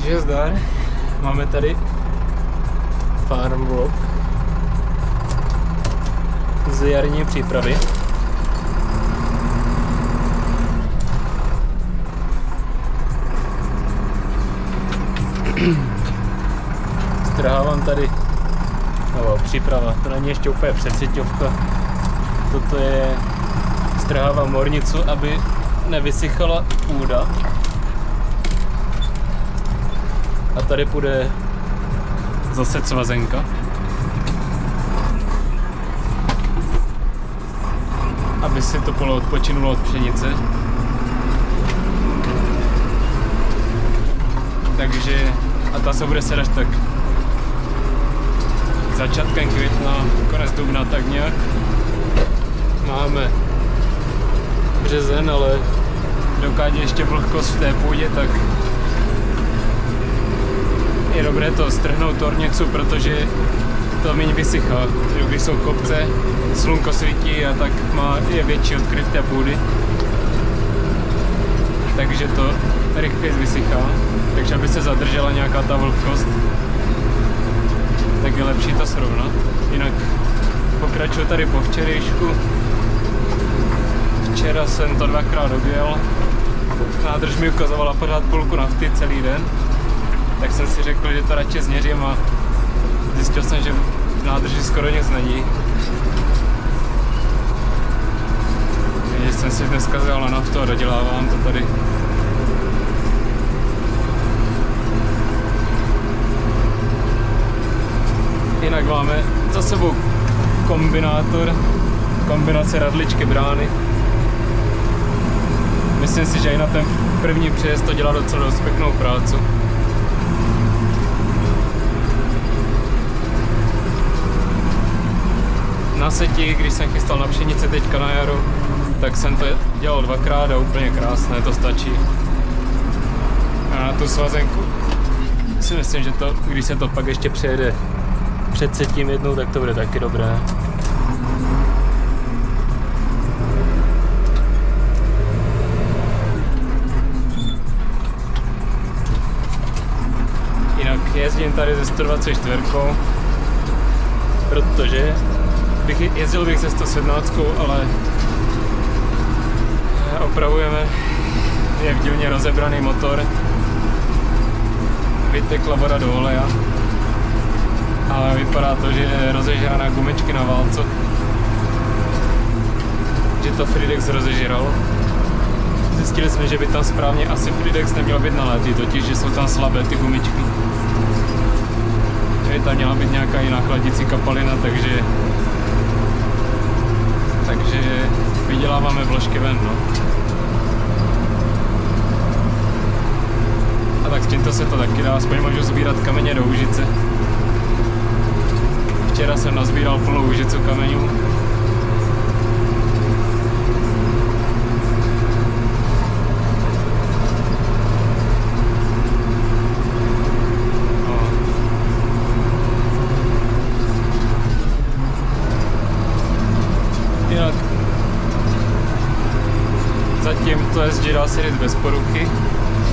Takže zdar, máme tady farm vlog z jarní přípravy. Strhávám tady, příprava, to není ještě úplně přesyťovka. Toto je, strhávám mornicu, aby nevysychala půda. A tady půjde zase cvazenka. Aby si to pole odpočinulo od pšenice. Takže, a ta se bude sedat tak začátkem května, konec dubna, tak nějak. Máme březen, ale dokud je ještě vlhkost v té půdě, tak je dobré to strhnout ornicu, protože to méně vysychá. Když jsou kopce, slunko svítí a tak je větší odkryv té půdy. Takže to rychle vysychá. Takže aby se zadržela nějaká ta vlhkost, tak je lepší to srovnat. Jinak pokračuju tady po včerejšku. Včera jsem to dvakrát objel. Nádrž mi ukazovala pořád půlku nafty celý den. Tak jsem si řekl, že to radši změřím a zjistil jsem, že v nádrži skoro nic není. Takže jsem si dneska vzal na naftu a dodělávám to tady. Jinak máme za sebou kombinátor, kombinace radličky brány. Myslím si, že i na ten první přejezd to dělá docela dost pěknou práci. Na seti, když jsem chystal na pšenici teďka na jaru, tak jsem to dělal dvakrát a úplně krásné, to stačí. A na tu svazenku si myslím, že to, když se to pak ještě přejede před setím jednou, tak to bude taky dobré. Jinak jezdím tady ze 124, protože jezdil bych se 117, ale opravujeme, je v dílně rozebraný motor, vytekla voda do oleja, ale vypadá to, že je rozežraná gumičky na válcu, že to Fridex rozežral. Zjistili jsme, že by tam správně asi Fridex neměl být naletý, totiž že jsou tam slabé ty gumičky. Že by tam měla být nějaká jiná chladicí kapalina, takže vyděláváme vložky ven, no. A tak s tímto se to taky dá, aspoň můžu sbírat kameně do úžice. Včera jsem nazbíral plnou úžicu kamenů. Jinak zatím to jezdí dá se říct bez poruchy.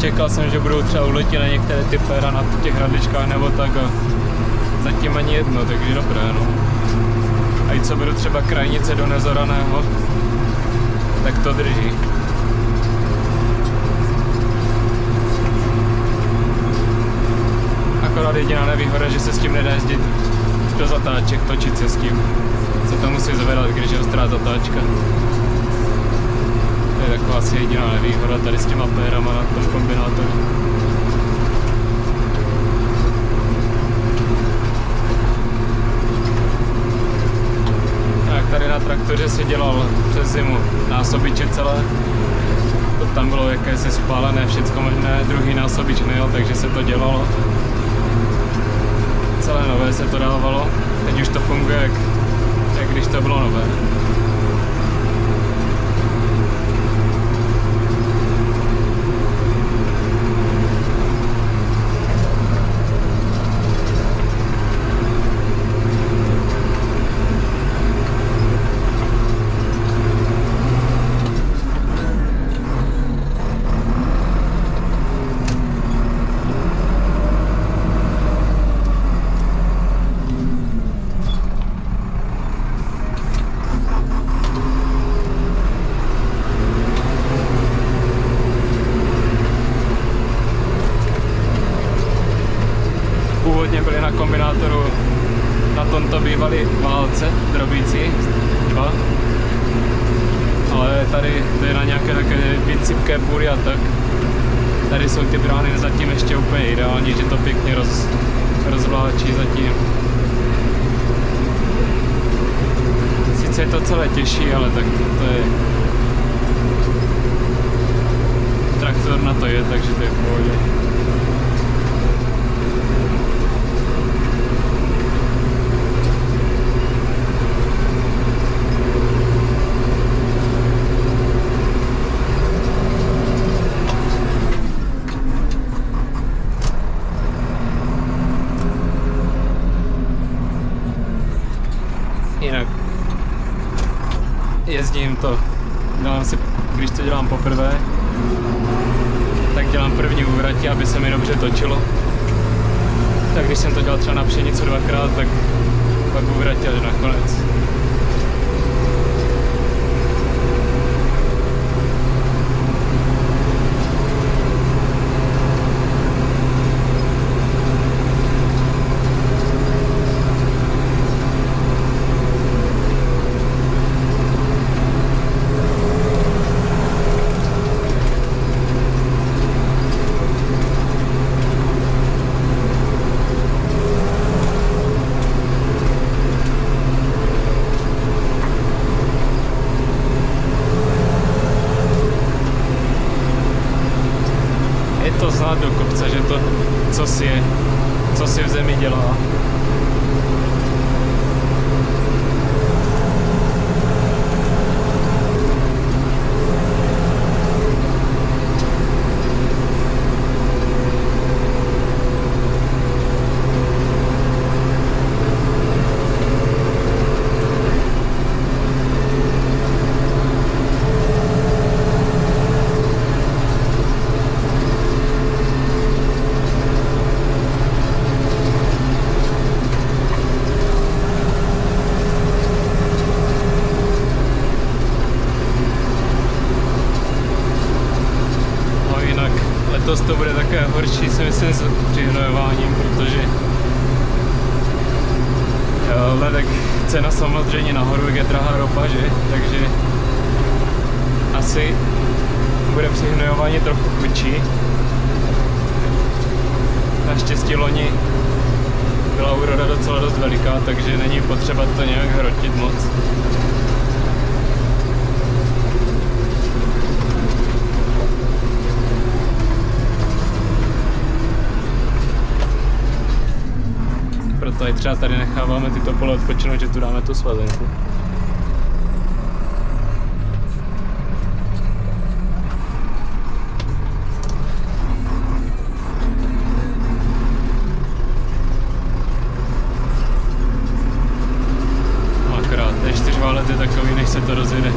Čekal jsem, že budou třeba uletět na některé ty péra na těch radličkách nebo tak a zatím ani jedno, takže dobré, no. A i co beru třeba krajnice do nezoraného, tak to drží. Akorát jediná nevýhoda, že se s tím nedá jezdit do zatáček, točit se s tím. Se to musí zvedat, když je ostrá zatáčka. To je taková asi jediná nevýhoda tady s těma pérama na tom kombinátoru. Tak tady na traktoře si dělal přes zimu násobiče celé. To tam bylo jakési spálené, všecko možné, druhý násobič nejel, takže se to dělalo. Celé nové se to dávalo, teď už to funguje jak když to bylo nové. traktoru na tomto bývaly válce drobící, 2. Ale tady to je na nějaké také sypké půdy a tak. Tady jsou ty brány zatím ještě úplně ideální, že to pěkně rozvláčí zatím. Sice je to celé těžší, ale tak to je... Traktor na to je, takže to je v pohodě. Jinak jezdím to, když to dělám poprvé, tak dělám první úvratí, aby se mi dobře točilo. Tak když jsem to dělal třeba na pšenici 2krát, tak pak úvratí až nakonec. To znát do kopce, že to co si v zemi dělá. Letos to bude také horší, si myslím, s přihnojováním, protože ledek cena samozřejmě nahoru, jak je drahá ropa, že? Takže asi bude přihnojování trochu chudší. Naštěstí loni byla úroda docela dost veliká, takže není potřeba to nějak hrotit moc. Proto i třeba tady necháváme tyto pole odpočinout, že tu dáme tu svazenku. Akorát čtyřválet je takový, než se to rozjede.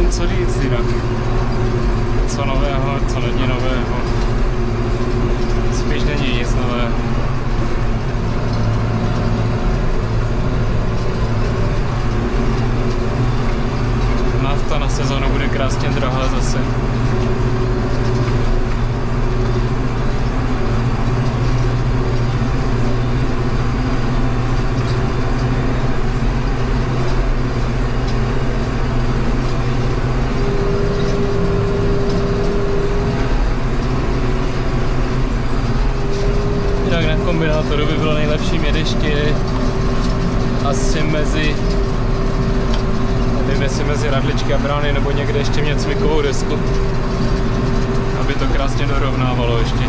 Co říct jinak? Co nového, co není nového. Spíš není nepustí nic nového. Nafta na sezónu bude krásně drahá zase. Jinak na kombinátoru by bylo nejlepší mít ještě asi mezi mezi radličky a brány nebo někde ještě mít cvikovou desku, aby to krásně dorovnávalo ještě.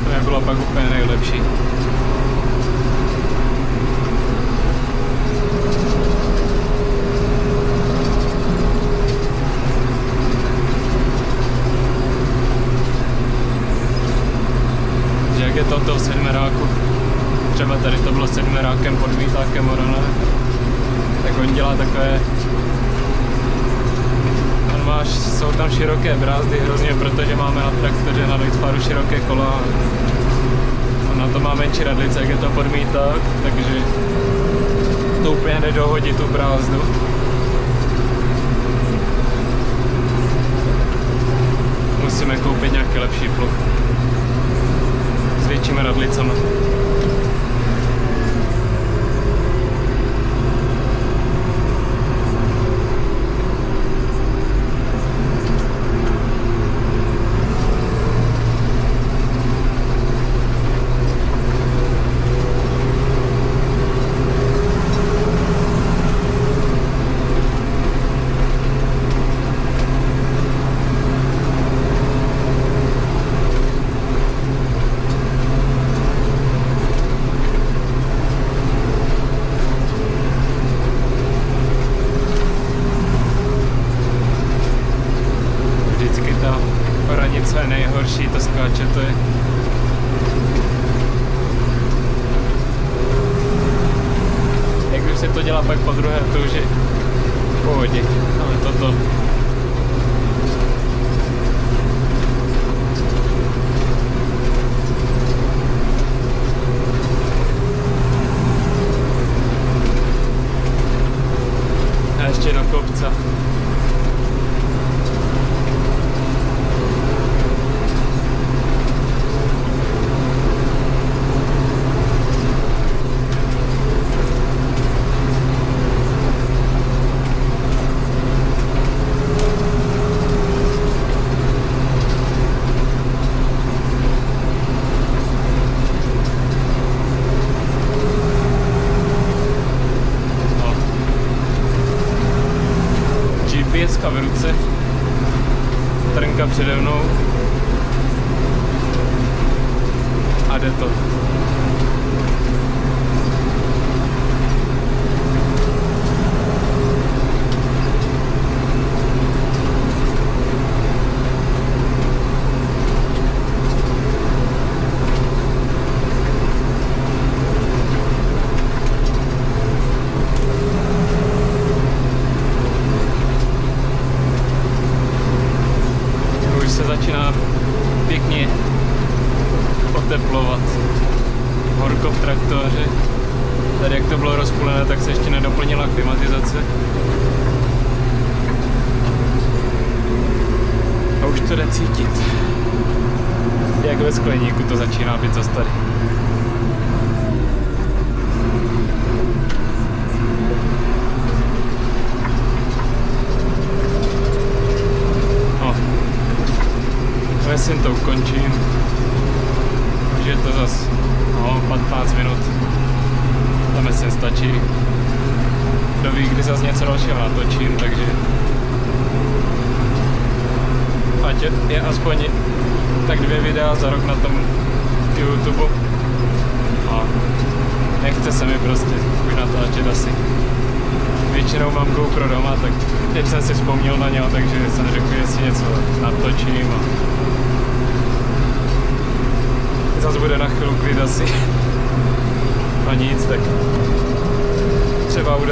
To nebylo pak úplně nejlepší. Jak je to v sedmeráku, třeba tady to bylo sedmerákem pod výtákem Orona, tak on dělá takové, jsou tam široké brázdy hrozně, protože máme na traktoře na Litfaru široké kola a na to má menší radlice, jak je to pod výták, takže to úplně nedohodí tu brázdu. Musíme koupit nějaký lepší pluk s většími radlicemi. Co je nejhorší, to skáče, to je. Jak už se to dělá pak po druhé, to už je v pohodě, ale toto. A ještě do kopce. GPSka v ruce, trnka přede mnou a jde to. Se začíná pěkně oteplovat. Horko v traktoře. Tady jak to bylo rozpůlené, tak se ještě nedoplnila klimatizace. A už to jde cítit. Jak ve skleníku to začíná být zas tady. Myslím, to ukončím. Už je to zas 15 minut. To myslím stačí. Kdo ví, kdy zase něco dalšího natočím, takže ať je aspoň tak 2 videa za rok na tom YouTube. A nechce se mi prostě už natáčet asi. Většinou mám GoPro doma, tak teď jsem si vzpomněl na něho, takže jsem řekl, jestli něco natočím. Zase bude na chvíli klid asi. A nic, tak třeba u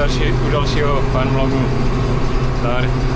dalšího fanvlogu Start.